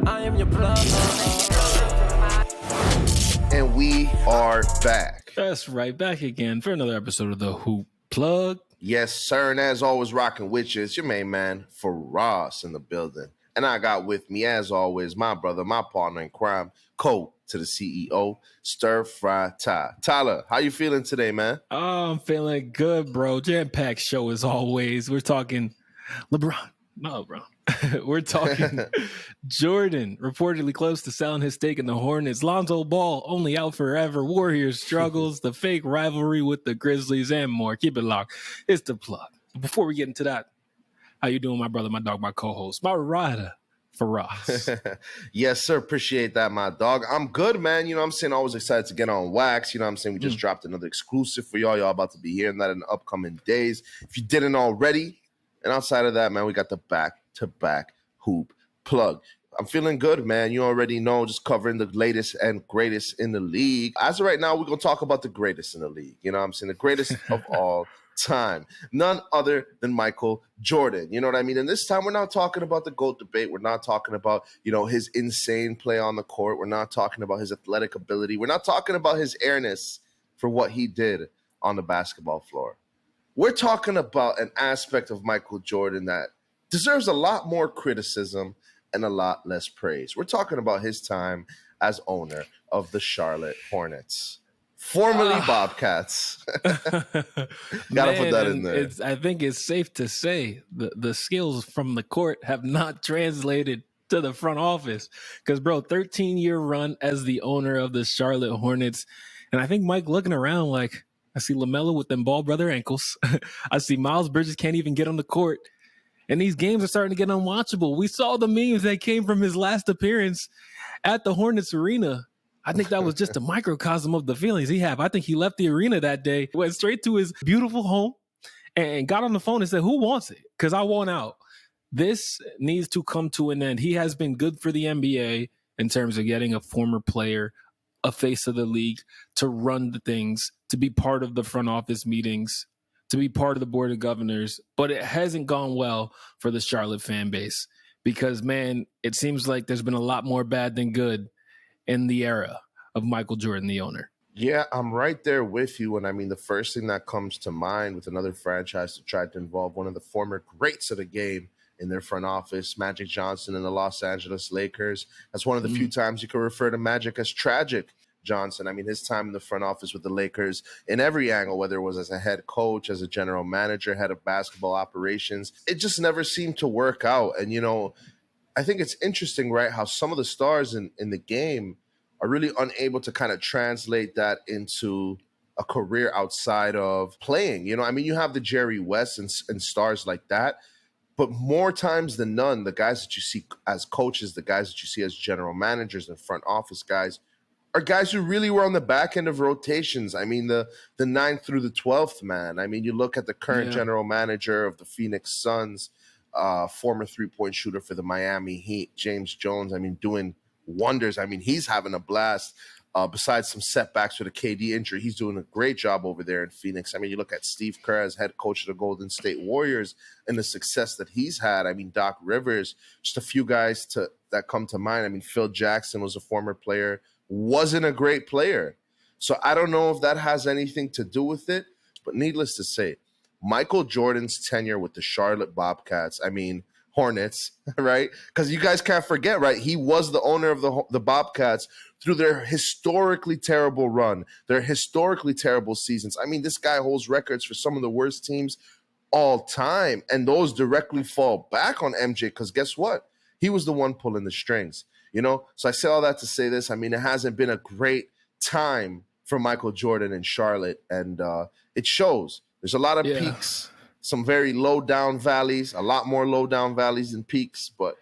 I am your plug. And we are back. That's right, back again for another episode of the Hoop Plug. Yes, sir. And as always, rocking with you, it's your main man, Faraz, in the building. And I got with me, as always, my brother, my partner in crime, Cole to the CEO, Stir Fry Ty. Tyler, how you feeling today, man? Oh, I'm feeling good, bro. Jam-packed show as always. We're talking LeBron. No, bro. We're talking Jordan, reportedly close to selling his stake in the Hornets. Lonzo Ball, only out forever. Warriors struggles, the fake rivalry with the Grizzlies, and more. Keep it locked. It's the plug. Before we get into that, how you doing, my brother, my dog, my co-host, my rider, Faraz? Yes, sir. Appreciate that, my dog. I'm good, man. You know what I'm saying? Always excited to get on wax. You know what I'm saying? We just dropped another exclusive for y'all. Y'all about to be hearing that in the upcoming days. If you didn't already. And outside of that, man, we got the back-to-back hoop plug. I'm feeling good, man. You already know, just covering the latest and greatest in the league. As of right now, we're going to talk about the greatest in the league. You know what I'm saying? The greatest of all time. None other than Michael Jordan. You know what I mean? And this time, we're not talking about the GOAT debate. We're not talking about, his insane play on the court. We're not talking about his athletic ability. We're not talking about his airness for what he did on the basketball floor. We're talking about an aspect of Michael Jordan that deserves a lot more criticism and a lot less praise. We're talking about his time as owner of the Charlotte Hornets, formerly Bobcats. Gotta put that in there. I think it's safe to say the skills from the court have not translated to the front office. Because, bro, 13-year run as the owner of the Charlotte Hornets. And I think Mike looking around like, I see LaMelo with them ball brother ankles. I see Miles Bridges can't even get on the court. And these games are starting to get unwatchable. We saw the memes that came from his last appearance at the Hornets arena. I think that was just a microcosm of the feelings he had. I think he left the arena that day, went straight to his beautiful home and got on the phone and said, who wants it? Because I want out. This needs to come to an end. He has been good for the NBA in terms of getting a former player, a face of the league, to run the things, to be part of the front office meetings, to be part of the board of governors. But it hasn't gone well for the Charlotte fan base because, man, it seems like there's been a lot more bad than good in the era of Michael Jordan, the owner. Yeah, I'm right there with you. And I mean, the first thing that comes to mind with another franchise that tried to involve one of the former greats of the game in their front office, Magic Johnson and the Los Angeles Lakers. That's one of the few times you can refer to Magic as tragic Johnson. I mean, his time in the front office with the Lakers in every angle, whether it was as a head coach, as a general manager, head of basketball operations, it just never seemed to work out. And, I think it's interesting, right, how some of the stars in the game are really unable to kind of translate that into a career outside of playing. You have the Jerry West and stars like that. But more times than none, the guys that you see as coaches, the guys that you see as general managers and front office guys are guys who really were on the back end of rotations. I mean, the 9th through the 12th man. I mean, you look at the current general manager of the Phoenix Suns, former three-point shooter for the Miami Heat, James Jones, I mean, doing wonders. I mean, he's having a blast. Besides some setbacks with a KD injury, he's doing a great job over there in Phoenix. I mean, you look at Steve Kerr as head coach of the Golden State Warriors and the success that he's had. I mean, Doc Rivers, just a few guys that come to mind. I mean, Phil Jackson was a former player, wasn't a great player. So I don't know if that has anything to do with it, but needless to say, Michael Jordan's tenure with the Charlotte Bobcats, I mean, Hornets, right? Because you guys can't forget, right? He was the owner of the Bobcats through their historically terrible run, their historically terrible seasons. I mean, this guy holds records for some of the worst teams all time, and those directly fall back on MJ because guess what? He was the one pulling the strings, So I say all that to say this. I mean, it hasn't been a great time for Michael Jordan in Charlotte, and it shows. There's a lot of peaks. Some very low down valleys, a lot more low down valleys than peaks, but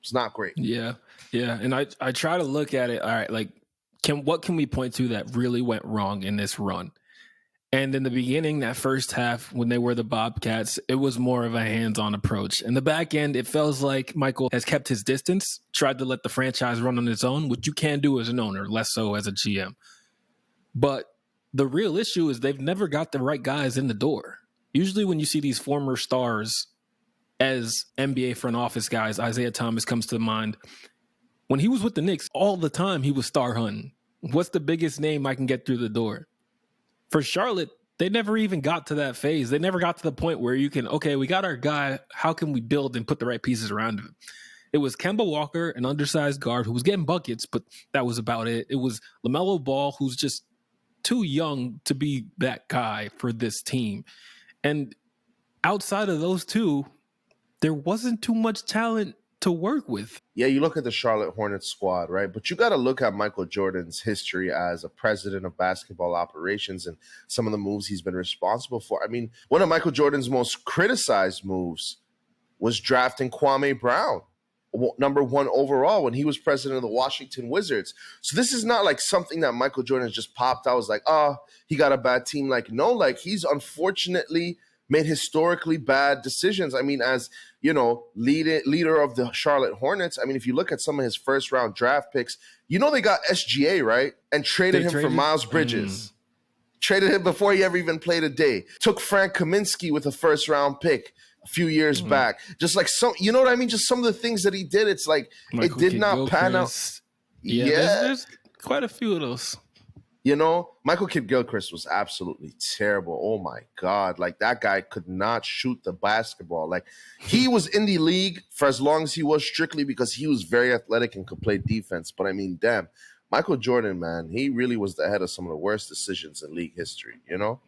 it's not great. Yeah. And I try to look at it. All right, like, what can we point to that really went wrong in this run? And in the beginning, that first half, when they were the Bobcats, it was more of a hands-on approach. In the back end, it feels like Michael has kept his distance, tried to let the franchise run on its own, which you can do as an owner, less so as a GM. But the real issue is they've never got the right guys in the door. Usually when you see these former stars as NBA front office guys, Isaiah Thomas comes to mind, When he was with the Knicks, all the time he was star hunting. What's the biggest name I can get through the door? For Charlotte, they never even got to that phase. They never got to the point where you can, okay, we got our guy. How can we build and put the right pieces around him? It was Kemba Walker, an undersized guard who was getting buckets, but that was about it. It was LaMelo Ball, who's just too young to be that guy for this team. And outside of those two, there wasn't too much talent to work with. Yeah, you look at the Charlotte Hornets squad, right? But you got to look at Michael Jordan's history as a president of basketball operations and some of the moves he's been responsible for. I mean, one of Michael Jordan's most criticized moves was drafting Kwame Brown, number 1 overall, when he was president of the Washington Wizards. So this is not like something that Michael Jordan just popped out, was like, oh, he got a bad team. Like, no, like he's unfortunately made historically bad decisions. I mean, as you know, leader of the Charlotte Hornets. I mean, if you look at some of his first round draft picks, you know they got SGA, right? And traded him for Miles Bridges. Traded him before he ever even played a day. Took Frank Kaminsky with a first round pick a few years back. Just like some, you know what I mean? Just some of the things that he did, it's like Michael it did not pan out. Yeah. There's quite a few of those. You know, Michael Kidd-Gilchrist was absolutely terrible. Oh, my God. Like, that guy could not shoot the basketball. Like, he was in the league for as long as he was, strictly because he was very athletic and could play defense. But, I mean, damn, Michael Jordan, man, he really was the head of some of the worst decisions in league history, you know?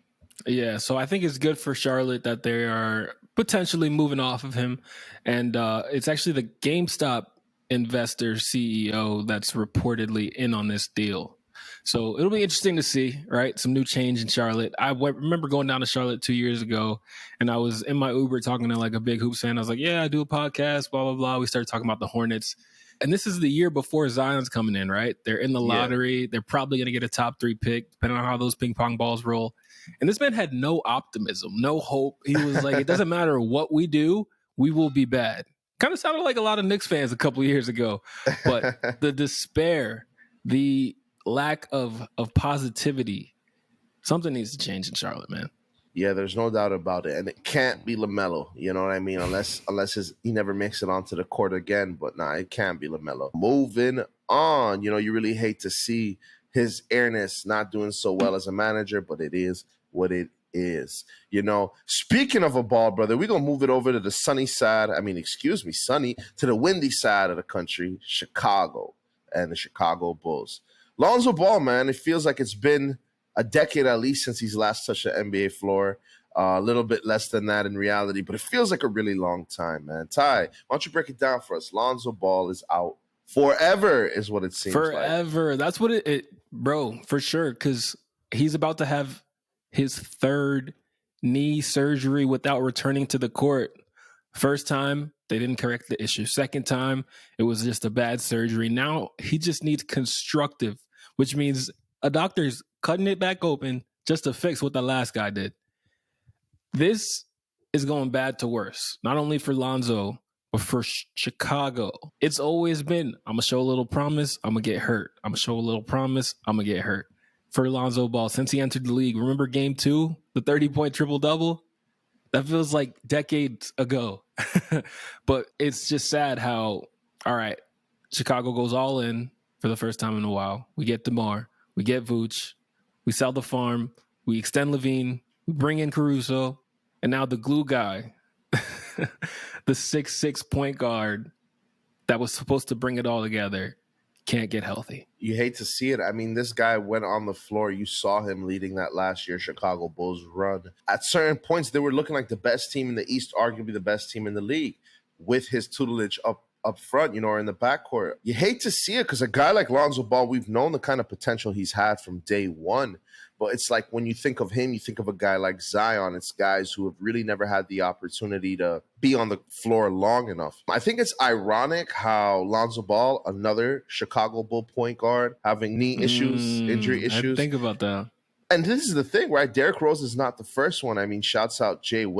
Yeah, so I think it's good for Charlotte that they are potentially moving off of him. And it's actually the GameStop investor CEO that's reportedly in on this deal. So it'll be interesting to see, right? Some new change in Charlotte. I remember going down to Charlotte 2 years ago, and I was in my Uber talking to like a big hoops fan. I was like, yeah, I do a podcast, blah, blah, blah. We started talking about the Hornets. And this is the year before Zion's coming in, right? They're in the lottery. Yeah. They're probably going to get a top 3 pick, depending on how those ping pong balls roll. And this man had no optimism, no hope. He was like, it doesn't matter what we do, we will be bad. Kind of sounded like a lot of Knicks fans a couple of years ago. But the despair, the lack of positivity, something needs to change in Charlotte, man. Yeah, there's no doubt about it. And it can't be LaMelo, you know what I mean? Unless he never makes it onto the court again. But nah, it can't be LaMelo. Moving on, you know, you really hate to see his airness not doing so well as a manager, but it is what it is. You know, speaking of a ball, brother, we're going to move it over to the sunny to the windy side of the country, Chicago and the Chicago Bulls. Lonzo Ball, man, it feels like it's been a decade at least since he's last touched the NBA floor. A little bit less than that in reality, but it feels like a really long time, man. Ty, why don't you break it down for us? Lonzo Ball is out forever is what it seems forever. Like. That's what it bro, for sure, because he's about to have his 3rd knee surgery without returning to the court. First time, they didn't correct the issue. Second time, it was just a bad surgery. Now he just needs constructive, which means a doctor's cutting it back open just to fix what the last guy did. This is going bad to worse, not only for Lonzo, but for Chicago. It's always been, I'm going to show a little promise, I'm going to get hurt. I'm going to show a little promise, I'm going to get hurt. For Lonzo Ball, since he entered the league, remember game 2, the 30-point triple-double? That feels like decades ago. But it's just sad how, all right, Chicago goes all in for the first time in a while. We get DeMar, we get Vooch, we sell the farm, we extend Levine, we bring in Caruso, and now the glue guy, the 6'6" point guard that was supposed to bring it all together, can't get healthy. You hate to see it. I mean, this guy went on the floor. You saw him leading that last year Chicago Bulls run. At certain points, they were looking like the best team in the East, arguably the best team in the league, with his tutelage up front, you know, or in the backcourt. You hate to see it because a guy like Lonzo Ball, we've known the kind of potential he's had from day one. But it's like when you think of him, you think of a guy like Zion. It's guys who have really never had the opportunity to be on the floor long enough. I think it's ironic how Lonzo Ball, another Chicago Bull point guard, having knee issues, injury issues. I think about that. And this is the thing, right? Derrick Rose is not the first one. I mean, shouts out Jason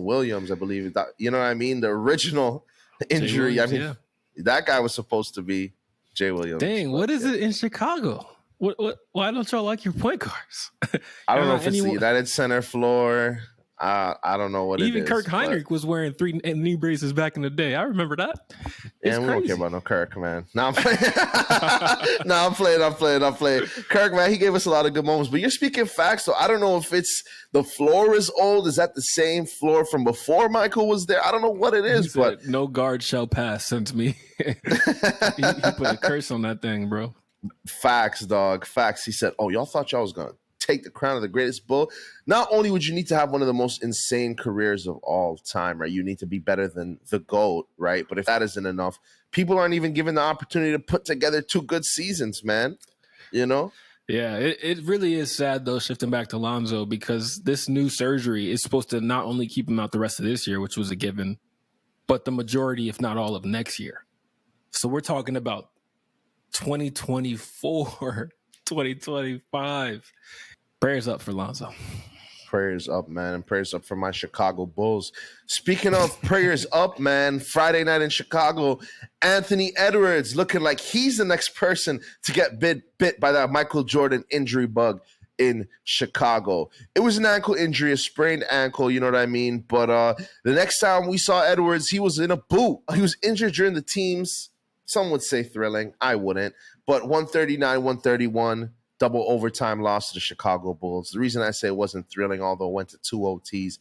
Williams, I believe. You know what I mean? The original injury. Williams, I mean, that guy was supposed to be Jay Williams. Dang, what is it in Chicago? What? Why don't y'all like your point guards? I don't know if it's the United Center floor. I don't know what it Even Kirk is, but Heinrich was wearing 3 knee braces back in the day. I remember that. It's yeah, we don't care crazy. about no Kirk, man. No, I'm playing. No, I'm playing. Kirk, man, he gave us a lot of good moments. But you're speaking facts, so I don't know if it's the floor is old. Is that the same floor from before Michael was there? I don't know what it He is, but said, "No guard shall pass since me." he put a curse on that thing, bro. facts, dog. Facts. He said, "Oh, y'all thought y'all was gonna take the crown of the greatest bull. Not only would you need to have one of the most insane careers of all time, right? You need to be better than the GOAT, right? But if that isn't enough, people aren't even given the opportunity to put together 2 good seasons, man. You know? Yeah, it really is sad, though, shifting back to Lonzo, because this new surgery is supposed to not only keep him out the rest of this year, which was a given, but the majority, if not all, of next year. So we're talking about 2024, 2025. Prayers up for Lonzo. Prayers up, man, and prayers up for my Chicago Bulls. Speaking of prayers up, man, Friday night in Chicago, Anthony Edwards looking like he's the next person to get bit by that Michael Jordan injury bug in Chicago. It was an ankle injury, a sprained ankle, you know what I mean? But the next time we saw Edwards, he was in a boot. He was injured during the team's, some would say thrilling, I wouldn't, but 139, 131. Double overtime loss to the Chicago Bulls. The reason I say it wasn't thrilling, although it went to 2 OTs,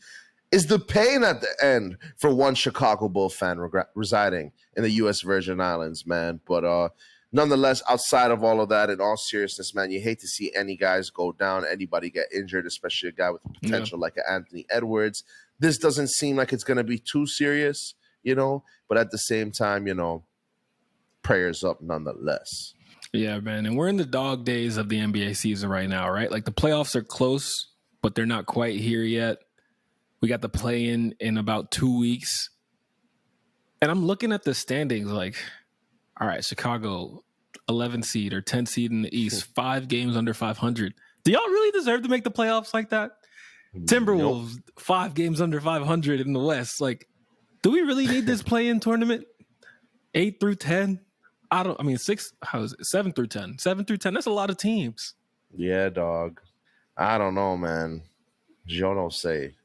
is the pain at the end for one Chicago Bull fan residing in the U.S. Virgin Islands, man. But nonetheless, outside of all of that, in all seriousness, man, you hate to see any guys go down, anybody get injured, especially a guy with the potential like an Anthony Edwards. This doesn't seem like it's going to be too serious, you know, but at the same time, you know, prayers up nonetheless. Yeah, man. And we're in the dog days of the NBA season right now, right? Like the playoffs are close, but they're not quite here yet. We got the play-in in about 2 weeks. And I'm looking at the standings like, all right, Chicago, 11 seed or 10 seed in the East, 5 games under 500. Do y'all really deserve to make the playoffs like that? Timberwolves, nope. 5 games under 500 in the West. Like, do we really need this play-in tournament? 8 through 10? How is it? 7 through 10. 7 through 10, that's a lot of teams. Yeah, dog. I don't know, man. Joe don't say.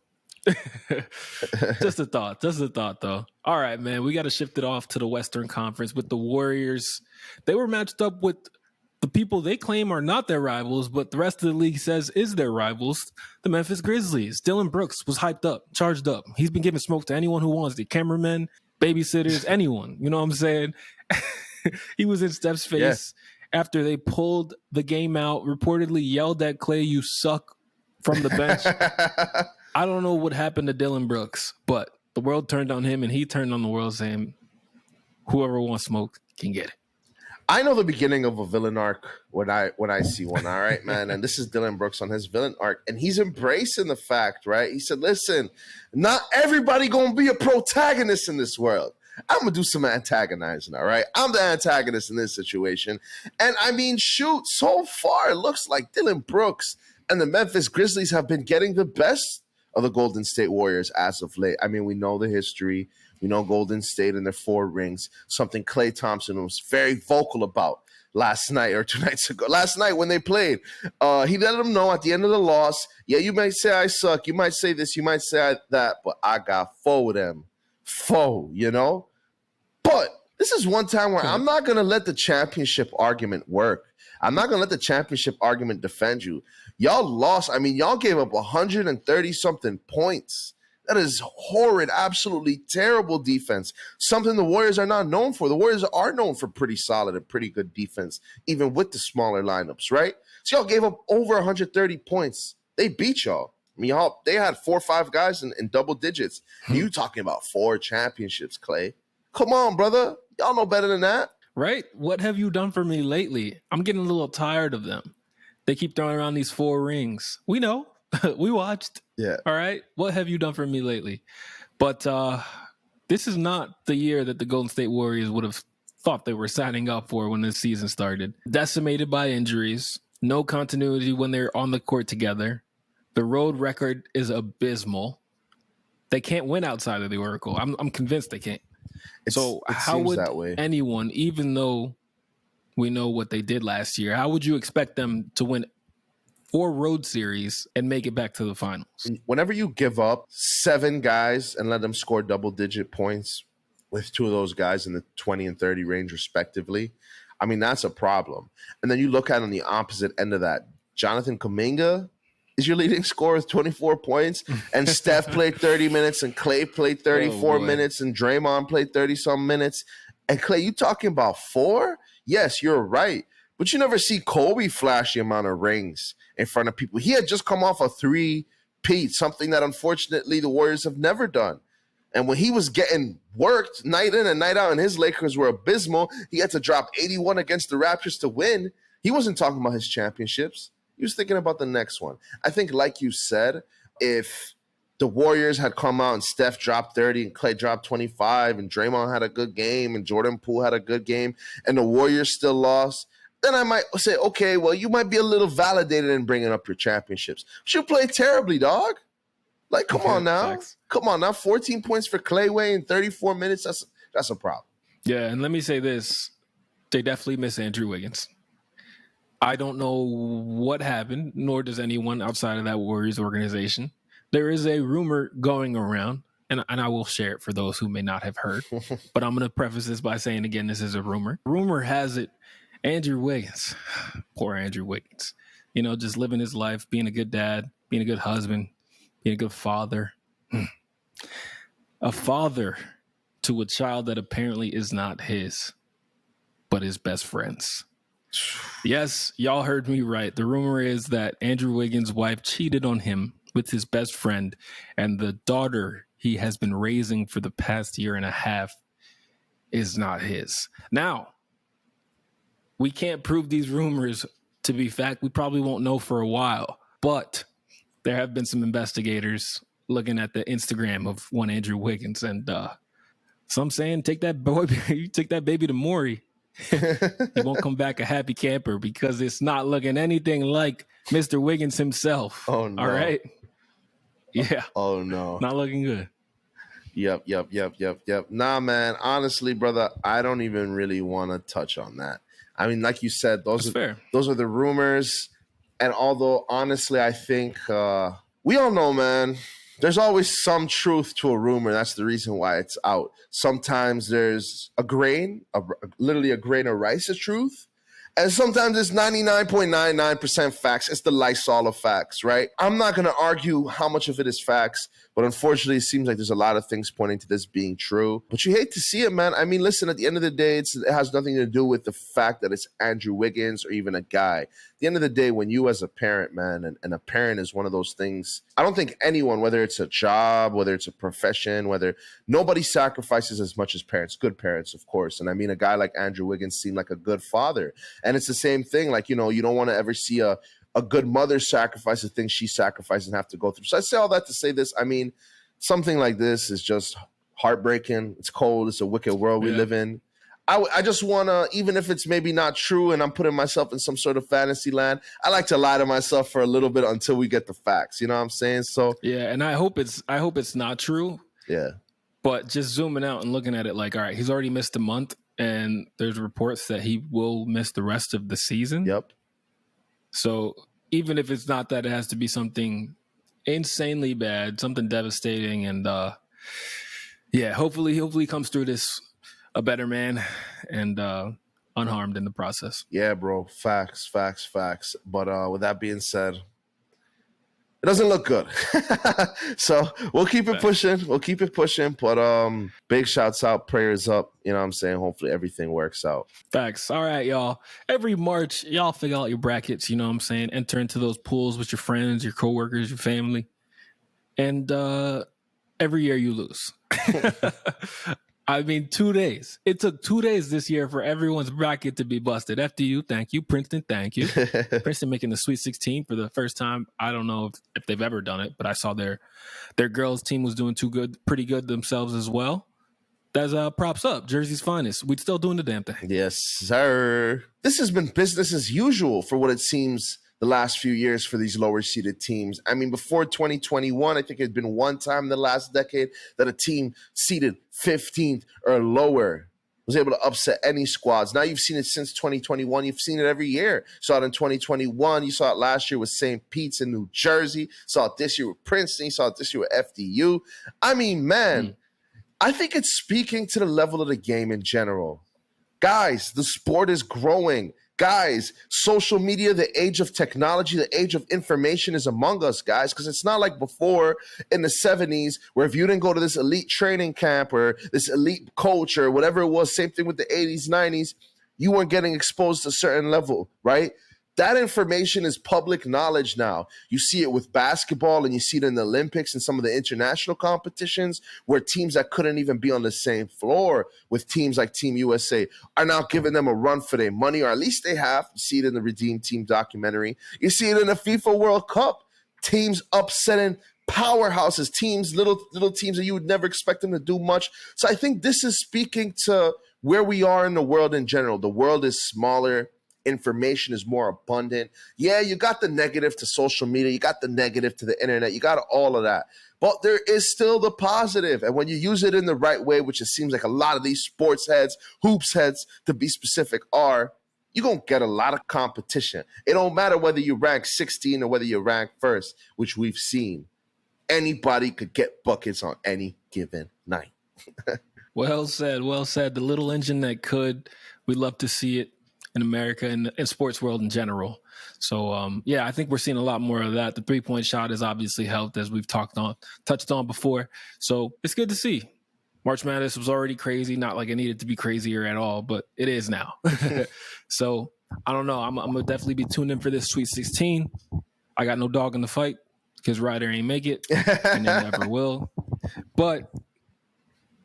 Just a thought, though. All right, man, we got to shift it off to the Western Conference with the Warriors. They were matched up with the people they claim are not their rivals, but the rest of the league says is their rivals, the Memphis Grizzlies. Dylan Brooks was hyped up, charged up. He's been giving smoke to anyone who wants it. Cameramen, babysitters, anyone. You know what I'm saying? He was in Steph's face after they pulled the game out, reportedly yelled at Clay, "You suck," from the bench. I don't know what happened to Dylan Brooks, but the world turned on him and he turned on the world saying, whoever wants smoke can get it. I know the beginning of a villain arc when I see one, all right, man. And this is Dylan Brooks on his villain arc. And he's embracing the fact, right? He said, listen, not everybody gonna be a protagonist in this world. I'm going to do some antagonizing, all right? I'm the antagonist in this situation. And I mean, shoot, so far it looks like Dylan Brooks and the Memphis Grizzlies have been getting the best of the Golden State Warriors as of late. I mean, we know the history. We know Golden State and their 4 rings, something Klay Thompson was very vocal about last night or 2 nights ago. Last night when they played, he let them know at the end of the loss, yeah, you might say I suck. You might say this. You might say that. But I got 4 of them. 4, you know? But this is one time where I'm not going to let the championship argument work. I'm not going to let the championship argument defend you. Y'all lost. I mean, y'all gave up 130-something points. That is horrid, absolutely terrible defense. Something the Warriors are not known for. The Warriors are known for pretty solid and pretty good defense, even with the smaller lineups, right? So y'all gave up over 130 points. They beat y'all. I mean, they had 4 or 5 guys in double digits. You talking about 4 championships, Clay. Come on, brother. Y'all know better than that. Right? What have you done for me lately? I'm getting a little tired of them. They keep throwing around these 4 rings. We know. We watched. Yeah. All right. What have you done for me lately? But this is not the year that the Golden State Warriors would have thought they were signing up for when the season started. Decimated by injuries. No continuity when they're on the court together. The road record is abysmal. They can't win outside of the Oracle. I'm convinced they can't. So how would anyone, even though we know what they did last year, how would you expect them to win 4 road series and make it back to the finals. Whenever you give up 7 guys and let them score double-digit points with 2 of those guys in the 20 and 30 range respectively, I mean, that's a problem. And then you look at on the opposite end of that, Jonathan Kuminga is your leading scorer with 24 points, and Steph played 30 minutes, and Clay played 34 minutes, and Draymond played 30-some minutes. And Clay, you talking about 4? Yes, you're right. But you never see Kobe flash the amount of rings in front of people. He had just come off a 3-peat, something that unfortunately the Warriors have never done. And when he was getting worked night in and night out, and his Lakers were abysmal, he had to drop 81 against the Raptors to win. He wasn't talking about his championships. He was thinking about the next one. I think, like you said, if the Warriors had come out and Steph dropped 30 and Clay dropped 25 and Draymond had a good game and Jordan Poole had a good game and the Warriors still lost, then I might say, okay, well, you might be a little validated in bringing up your championships. But you played terribly, dog. Like, come on now. Facts. Come on now. 14 points for Clayway in 34 minutes. That's a problem. Yeah, and let me say this. They definitely miss Andrew Wiggins. I don't know what happened, nor does anyone outside of that Warriors organization. There is a rumor going around, and I will share it for those who may not have heard. But I'm going to preface this by saying, again, this is a rumor. Rumor has it, Andrew Wiggins, poor Andrew Wiggins, just living his life, being a good dad, being a good husband, being a good father. A father to a child that apparently is not his, but his best friend's. Yes, y'all heard me right. The rumor is that Andrew Wiggins' wife cheated on him with his best friend, and the daughter he has been raising for the past year and a half is not his. Now, we can't prove these rumors to be fact. We probably won't know for a while, but there have been some investigators looking at the Instagram of one Andrew Wiggins, and some saying take that baby to Maury. He won't come back a happy camper because it's not looking anything like Mr. Wiggins himself. Oh, no. All right. Yeah. Oh, no. Not looking good. Yep. Nah, man. Honestly, brother, I don't even really want to touch on that. I mean, like you said, those are the rumors. And although, honestly, I think we all know, man, there's always some truth to a rumor. That's the reason why it's out. Sometimes there's literally a grain of rice of truth. And sometimes it's 99.99% facts. It's the Lysol of facts, right? I'm not going to argue how much of it is facts, but unfortunately, it seems like there's a lot of things pointing to this being true. But you hate to see it, man. I mean, listen, at the end of the day, it has nothing to do with the fact that it's Andrew Wiggins or even a guy. At the end of the day, when you as a parent, man, and a parent is one of those things, I don't think anyone, whether it's a job, whether it's a profession, nobody sacrifices as much as parents, good parents, of course. And I mean, a guy like Andrew Wiggins seemed like a good father. And it's the same thing. Like, you don't want to ever see a good mother sacrifice the things she sacrificed and have to go through. So I say all that to say this. I mean, something like this is just heartbreaking. It's cold. It's a wicked world we live in. I just want to, even if it's maybe not true and I'm putting myself in some sort of fantasy land, I like to lie to myself for a little bit until we get the facts. You know what I'm saying? So yeah, and I hope it's not true. Yeah. But just zooming out and looking at it like, all right, he's already missed a month and there's reports that he will miss the rest of the season. Yep. So even if it's not that, it has to be something insanely bad, something devastating. And hopefully he comes through this a better man and unharmed in the process. Yeah, bro. Facts. But with that being said, it doesn't look good. So we'll keep it pushing. But big shouts out, prayers up. You know what I'm saying? Hopefully everything works out. Facts. All right, y'all. Every March, y'all figure out your brackets, you know what I'm saying? Enter into those pools with your friends, your coworkers, your family. And every year you lose. I mean, 2 days. It took 2 days this year for everyone's bracket to be busted. FDU, thank you. Princeton, thank you. Princeton making the Sweet 16 for the first time. I don't know if they've ever done it, but I saw their girls team was doing pretty good themselves as well. That's props up. Jersey's finest. We're still doing the damn thing. Yes, sir. This has been business as usual for what it seems the last few years for these lower seeded teams. I mean, before 2021, I think it had been one time in the last decade that a team seeded 15th or lower was able to upset any squads. Now you've seen it since 2021. You've seen it every year. Saw it in 2021. You saw it last year with St. Pete's in New Jersey. Saw it this year with Princeton. You saw it this year with FDU. I mean, man, I think it's speaking to the level of the game in general. Guys, the sport is growing. Guys, social media, the age of technology, the age of information is among us, guys, because it's not like before in the 70s where if you didn't go to this elite training camp or this elite coach or whatever it was, same thing with the 80s, 90s, you weren't getting exposed to a certain level, right? That information is public knowledge now. You see it with basketball and you see it in the Olympics and some of the international competitions where teams that couldn't even be on the same floor with teams like Team USA are now giving them a run for their money, or at least they have. You see it in the Redeem Team documentary. You see it in the FIFA World Cup. Teams upsetting powerhouses, teams, little teams that you would never expect them to do much. So I think this is speaking to where we are in the world in general. The world is smaller. Information is more abundant. Yeah, you got the negative to social media. You got the negative to the internet. You got all of that. But there is still the positive. And when you use it in the right way, which it seems like a lot of these sports heads, hoops heads to be specific are, you're going to get a lot of competition. It don't matter whether you rank 16 or whether you rank first, which we've seen. Anybody could get buckets on any given night. Well said. Well said. The little engine that could. We'd love to see it in America and in sports world in general. So, yeah, I think we're seeing a lot more of that. The three-point shot has obviously helped, as we've touched on before. So it's good to see. March Madness was already crazy, not like it needed to be crazier at all, but it is now. So I don't know. I'm going to definitely be tuned in for this Sweet 16. I got no dog in the fight because Ryder ain't make it and they never will. But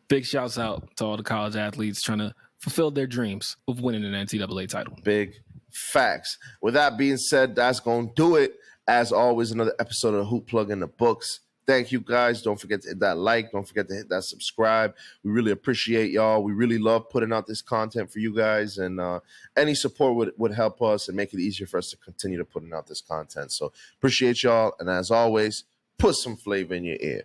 big shouts out to all the college athletes trying to fulfill their dreams of winning an NCAA title. Big facts. With that being said, that's going to do it. As always, another episode of Hoop Plug in the books. Thank you, guys. Don't forget to hit that like. Don't forget to hit that subscribe. We really appreciate y'all. We really love putting out this content for you guys, and any support would help us and make it easier for us to continue to putting out this content. So appreciate y'all, and as always, put some flavor in your ear.